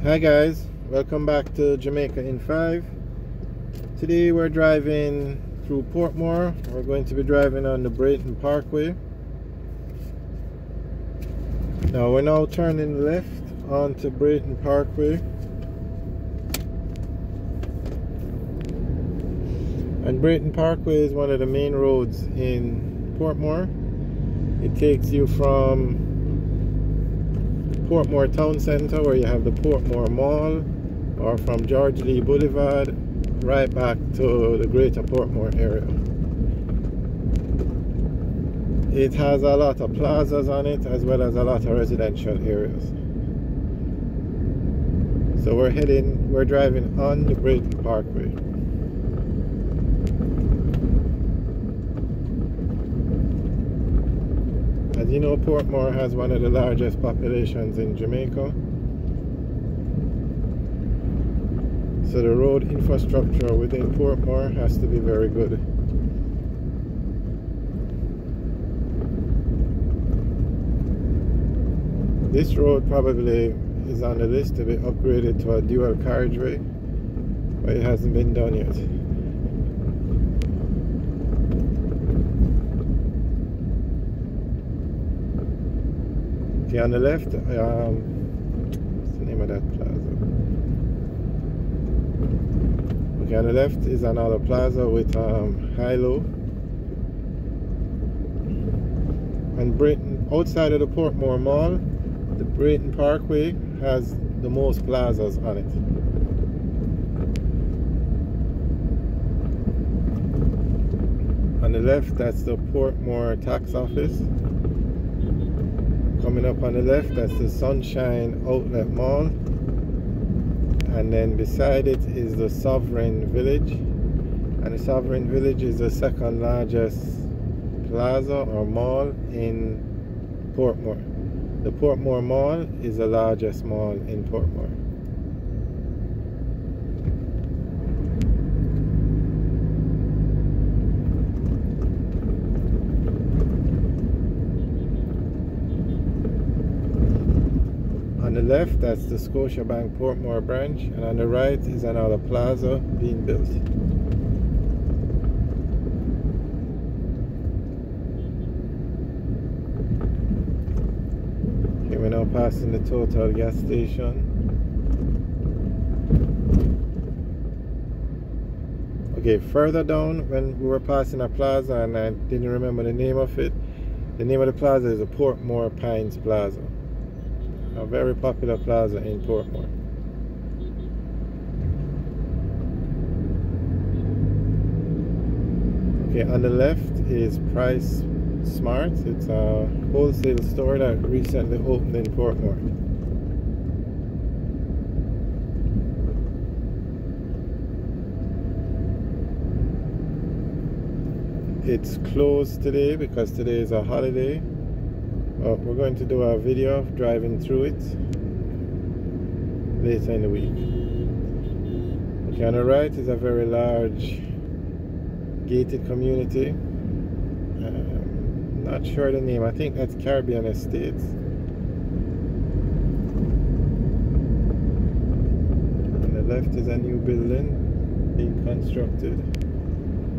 Hi guys, welcome back to Jamaica in 5. Today we're driving through Portmore. We're going to be driving on the Brighton Parkway. Now we're now turning left onto Brighton Parkway. And Brighton Parkway is one of the main roads in Portmore. It takes you from Portmore Town Centre, where you have the Portmore Mall, or from George Lee Boulevard right back to the Greater Portmore area. It has a lot of plazas on it, as well as a lot of residential areas. So we're driving on the Brighton Parkway. As you know, Portmore has one of the largest populations in Jamaica. So the road infrastructure within Portmore has to be very good. This road probably is on the list to be upgraded to a dual carriageway, but it hasn't been done yet. Okay, on the left, what's the name of that plaza? Okay, on the left is another plaza with high-low. And Brighton, outside of the Portmore Mall, the Brighton Parkway has the most plazas on it. On the left, that's the Portmore tax office. Coming up on the left, that's the Sunshine Outlet Mall, and then beside it is the Sovereign Village, and the Sovereign Village is the second largest plaza or mall in Portmore. The Portmore Mall is the largest mall in Portmore. On the left, that's the Scotiabank Portmore branch, and on the right is another plaza being built. Okay, we're now passing the Total gas station. Okay, further down, when we were passing a plaza and I didn't remember the name of it, the name of the plaza is the Portmore Pines Plaza. A very popular plaza in Portmore. Okay, on the left is Price Smart. It's a wholesale store that recently opened in Portmore. It's closed today because today is a holiday. We're going to do a video of driving through it later in the week. Okay, on the right is a very large gated community. Not sure the name. I think that's Caribbean Estates. On the left is a new building being constructed.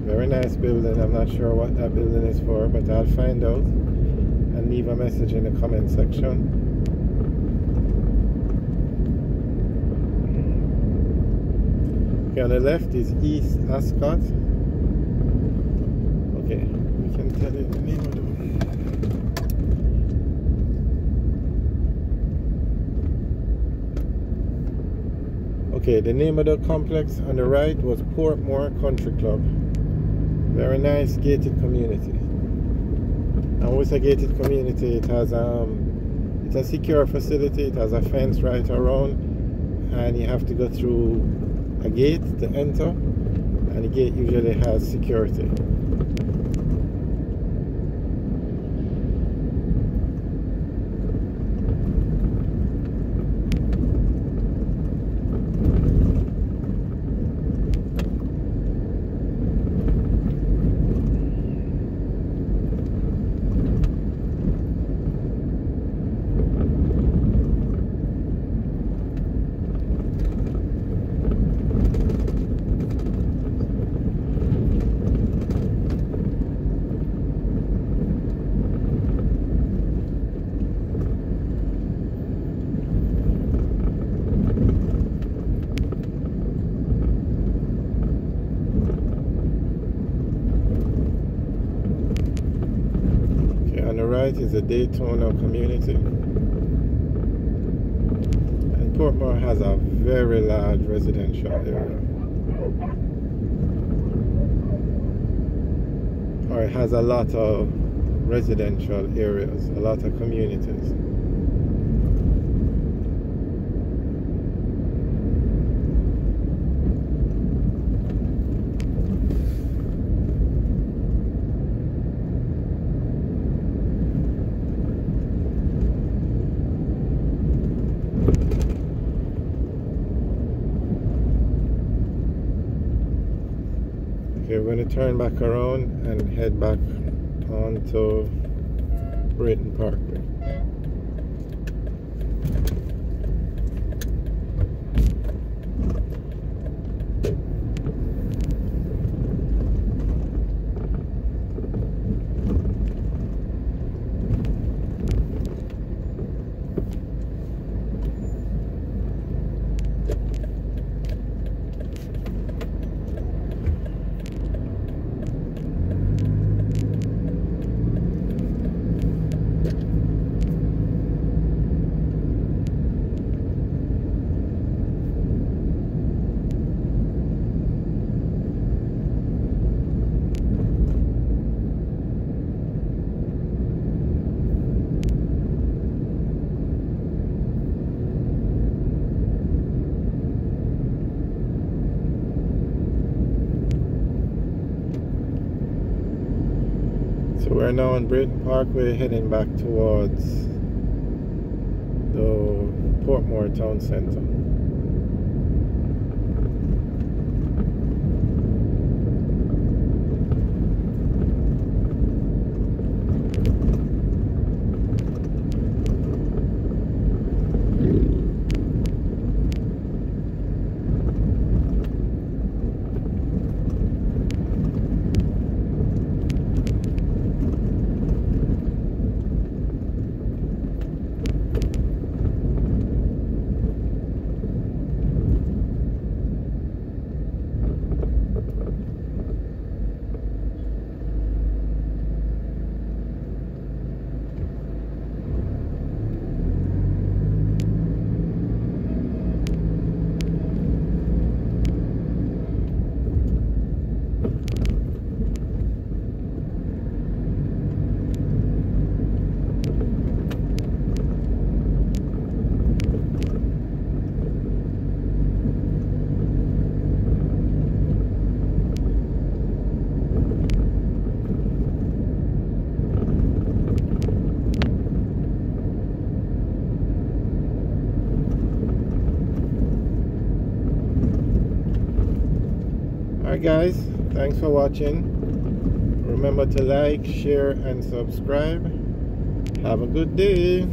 Very nice building. I'm not sure what that building is for, but I'll find out and leave a message in the comment section. Okay, on the left is East Ascot. Okay, we can tell you the name of the one. Okay, the name of the complex on the right was Portmore Country Club. Very nice gated community. And with a gated community, it has it's a secure facility. It has a fence right around, and you have to go through a gate to enter, and the gate usually has security. right is a Daytona community. And Portmore has a very large residential area. Or it has a lot of residential areas, a lot of communities. Okay, we're going to turn back around and head back onto Brighton Parkway. So we're now on Brighton Parkway heading back towards the Portmore town centre. Alright guys, thanks for watching. Remember to like, share and subscribe. Have a good day.